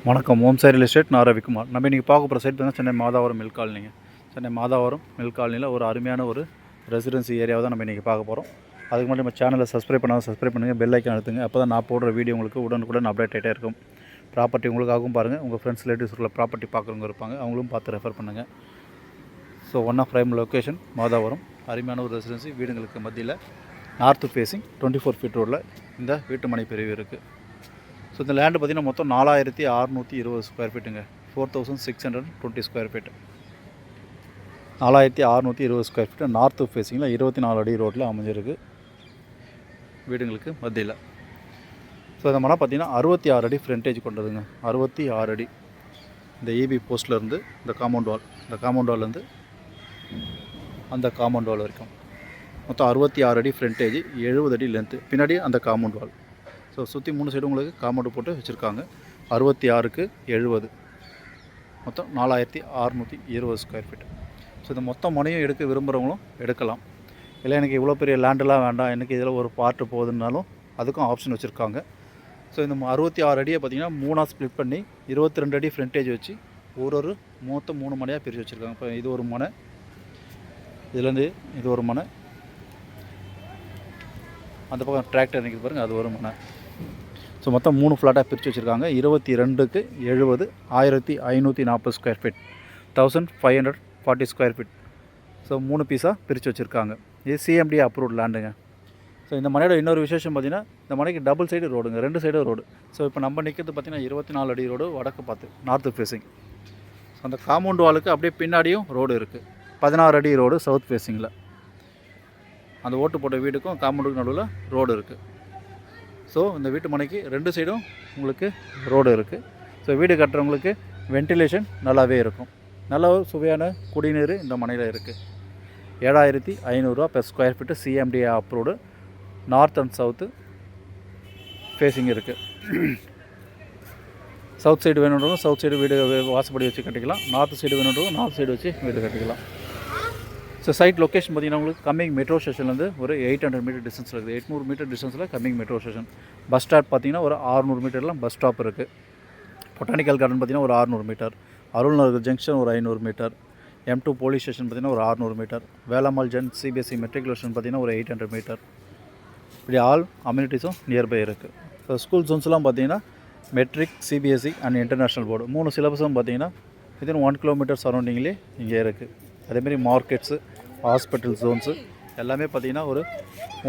வணக்கம். ஓம் Sai real estate. நான் ரவிக்குமார். நம்ம இன்றைக்கி பார்க்க போகிற சைட் பார்த்தீங்கன்னா சென்னை மாதாவரம் மில் காலனிங்க. சென்னை மாதாவரம் மில் காலனியில் ஒரு அருமையான ஒரு ரெசிடென்சி ஏரியாவை தான் நம்ம இன்றைக்கி பார்க்க போகிறோம். அதுக்கு முன்னாடி நம்ம சேனலை சப்ஸ்கிரைப் பண்ணுங்கள், பெல் ஐக்கான் அழுத்துங்க. அப்போ தான் நான் போடுற வீடியோ உங்களுக்கு உடனுக்குடன் அப்டேட் ஆகிட்டே இருக்கும். ப்ராப்பர்ட்டி உங்களுக்காகவும் பாருங்கள், உங்கள் ஃப்ரெண்ட்ஸ் ரிலேட்டிவ்ஸுக்குள்ள ப்ராப்பர்ட்டி பார்க்குறவங்க இருப்பாங்க, அவங்களும் பார்த்து ரெஃபர் பண்ணுங்கள். So one of prime location Madhavaram, அருமையான ஒரு ரெசிடென்சி. வீடுங்களுக்கு மத்தியில் நார்த்து ஃபேஸிங் 24 ஃபீட் ரோடில் இந்த வீட்டு மனை பிரிவு இருக்குது. ஸோ இந்த லேண்டு பார்த்திங்கன்னா மொத்தம் 4620 ஸ்கொயர் ஃபீட்டுங்க. 4620 square feet, 4620 square feet north ஃபேஸிங்கில் 24 அடி ரோட்டில் அமைஞ்சிருக்கு வீடுங்களுக்கு மத்தியில். ஸோ இந்த மனை பார்த்திங்கன்னா 66 அடி ஃப்ரண்டேஜ் கொண்டதுங்க. 66 அடி இந்த EB போஸ்ட்லேருந்து இந்த காம்பவுண்ட் வால்லேருந்து அந்த காம்பவுண்ட் வால் வரைக்கும் மொத்தம் 66 அடி ஃப்ரண்டேஜ், 70 அடி லென்த்து. பின்னாடி அந்த காம்பவுண்ட் வால். ஸோ சுற்றி 3 சைடு உங்களுக்கு காம்பவுண்டு போட்டு வச்சுருக்காங்க. 66க்கு 70, மொத்தம் 4620 ஸ்கொயர் ஃபீட். ஸோ இந்த மொத்தம் மனையும் எடுக்க விரும்புகிறவங்களும் எடுக்கலாம். இல்லை எனக்கு இவ்வளோ பெரிய லேண்டெலாம் வேண்டாம், எனக்கு இதில் ஒரு பார்ட்டு போகுதுன்னாலும் அதுக்கும் ஆப்ஷன் வச்சுருக்காங்க. ஸோ இந்த 66 அடியை பார்த்திங்கன்னா 3ஆக ஸ்ப்ளிட் பண்ணி 22 அடி ஃப்ரண்டேஜ் வச்சு ஒரு மொத்தம் 3 மனையாக பிரித்து வச்சுருக்காங்க. இப்போ இது ஒரு மனை, இதுலேருந்து இது ஒரு மனை, அந்த பக்கம் டிராக்டர் நிற்கிது பாருங்கள், அது ஒரு மனை. ஸோ மொத்தம் 3 ஃப்ளாட்டாக பிரித்து வச்சுருக்காங்க. 22க்கு 70, 1540 square feet, 1540 square feet. So 3 பீஸாக பிரித்து வச்சுருக்காங்க. இது CMD அப்ரூவ்ட் லேண்டுங்க. ஸோ இந்த மனையோட இன்னொரு விசேஷம் பார்த்திங்கன்னா, இந்த மனைக்கு டபுள் சைடு ரோடுங்க, 2 சைடு ரோடு. ஸோ இப்போ நம்ம நிற்கிறது பார்த்திங்கன்னா 24 அடி ரோடு, வடக்கு பார்த்து நார்த்து ஃபேஸிங். ஸோ அந்த காம்பவுண்ட் வாலுக்கு அப்படியே பின்னாடியும் ரோடு இருக்குது, 16 அடி ரோடு சவுத் ஃபேஸிங்கில். அந்த ஓட்டு போட்ட வீட்டுக்கும் காம்பவுண்டுக்கு நடுவில் ரோடு இருக்குது. ஸோ இந்த வீட்டு மனைக்கு 2 சைடும் உங்களுக்கு ரோடு இருக்குது. ஸோ வீடு கட்டுறவங்களுக்கு வென்டிலேஷன் நல்லாவே இருக்கும். நல்ல ஒரு சுவையான குடிநீர் இந்த மனையில் இருக்குது. 7500 per square feet CMD approved. North and south facing இருக்குது. சவுத் சைடு வேணுன்றவங்க சவுத் சைடு வீடு வாசப்படி வச்சு கட்டிக்கலாம், நார்த் சைடு வேணுன்றவங்க நார்த் சைடு வச்சு வீடு கட்டிக்கலாம். ஸோ சைட் லொக்கேஷன் பார்த்திங்கன்னா உங்களுக்கு கம்மிங் மெட்ரோ ஸ்டேஷன்லேருந்து ஒரு 800 மீட்டர் டிஸ்டன்ஸில் இருக்குது. 800 மீட்டர் டிஸ்டன்ஸில் coming metro station. Bus stop பார்த்திங்கன்னா ஒரு 600 மீட்டர்லாம் பஸ் ஸ்டாப் இருக்குது. பொட்டானிக்கல் கார்டன் பார்த்திங்கன்னா ஒரு 600 மீட்டர். அருள் நகர் ஜங்ஷன் ஒரு 500 மீட்டர். M2 போலீஸ் ஸ்டேஷன் பார்த்திங்கன்னா ஒரு 600 மீட்டர். வேலம்மாள் ஜென் CBSE மெட்ரிகுலேஷன் பார்த்திங்கன்னா ஒரு 800 மீட்டர். இப்படி ஆல் அம்யூனிட்டிஸும் நியர்பை இருக்குது. ஸோ ஸ்கூல் ஜோன்ஸ்லாம் பார்த்திங்கன்னா matric, CBSE and international board 3 சிலபஸும் பார்த்திங்கன்னா வித்தின் 1 கிலோமீட்டர் சரௌண்டிங்லேயே இங்கே இருக்குது. அதேமாதிரி மார்க்கெட்ஸு, ஹாஸ்பிட்டல் ஜோன்ஸு எல்லாமே பார்த்திங்கன்னா ஒரு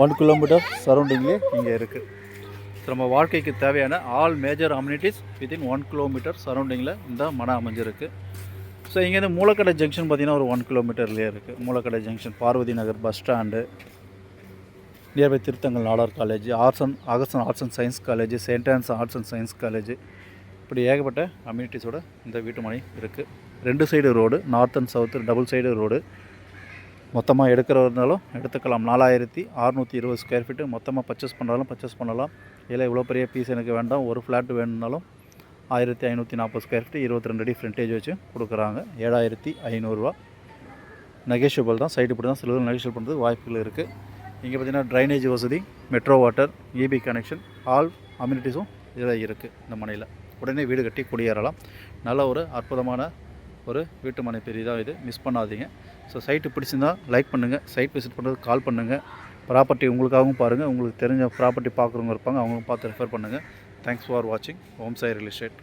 1 கிலோமீட்டர் சரௌண்டிங்லேயே இங்கே இருக்குது. ஸோ நம்ம வாழ்க்கைக்கு தேவையான all major amenities within 1 kilometre சரௌண்டிங்கில் இந்த மனை அமைஞ்சிருக்கு. ஸோ இங்கேருந்து மூலக்கடை ஜங்ஷன் பார்த்திங்கன்னா ஒரு 1 கிலோமீட்டர்லேயே இருக்குது. Moolakadai junction, Parvathi Nagar bus stand, nearby Thiruthangal Nadar college, Augustan arts and science college, saint Anne's arts and science college, இப்படி ஏகப்பட்ட அம்யூனிட்டிஸோட இந்த வீட்டு மனை இருக்குது. 2 side road, north and south double side road. மொத்தமாக எடுக்கிறவருந்தாலும் எடுத்துக்கலாம். 4620 ஸ்கொயர் ஃபீட்டு மொத்தமாக பர்ச்சேஸ் பண்ணலாம். இல்லை இவ்வளோ பெரிய பீஸ் எனக்கு வேண்டாம், ஒரு ஃப்ளாட் வேணும்னாலும் 1540 ஸ்கொயர் ஃபீட்டு 22 அடி ஃப்ரண்டேஜ் வச்சு கொடுக்குறாங்க. 7500 நெகோஷியபிள் தான். சைடு இப்படி தான் சில நெகோஷியபிள் பண்ணுறது வாய்ப்புகள் இருக்குது. இங்கே பார்த்திங்கன்னா ட்ரைனேஜ் வசதி, metro water, EB connection, all அம்யூனிட்டிஸும் இதில் இருக்குது. இந்த மனையில் உடனே வீடு கட்டி குடியேறலாம். நல்ல ஒரு அற்புதமான ஒரு வீட்டு மனை பெரியதாக இது, மிஸ் பண்ணாதீங்க. ஸோ சைட்டு பிடிச்சிருந்தால் லைக் பண்ணுங்கள், சைட் விசிட் பண்ணுறது கால் பண்ணுங்கள். ப்ராப்பர்ட்டி உங்களுக்காகவும் பாருங்கள், உங்களுக்கு தெரிஞ்ச ப்ராப்பர்ட்டி பார்க்குறவங்க இருப்பாங்க, அவங்களும் பார்த்து ரெஃபர் பண்ணுங்கள். தேங்க்ஸ் ஃபார் வாட்சிங் ஓம் சாய் ரியல் எஸ்டேட்.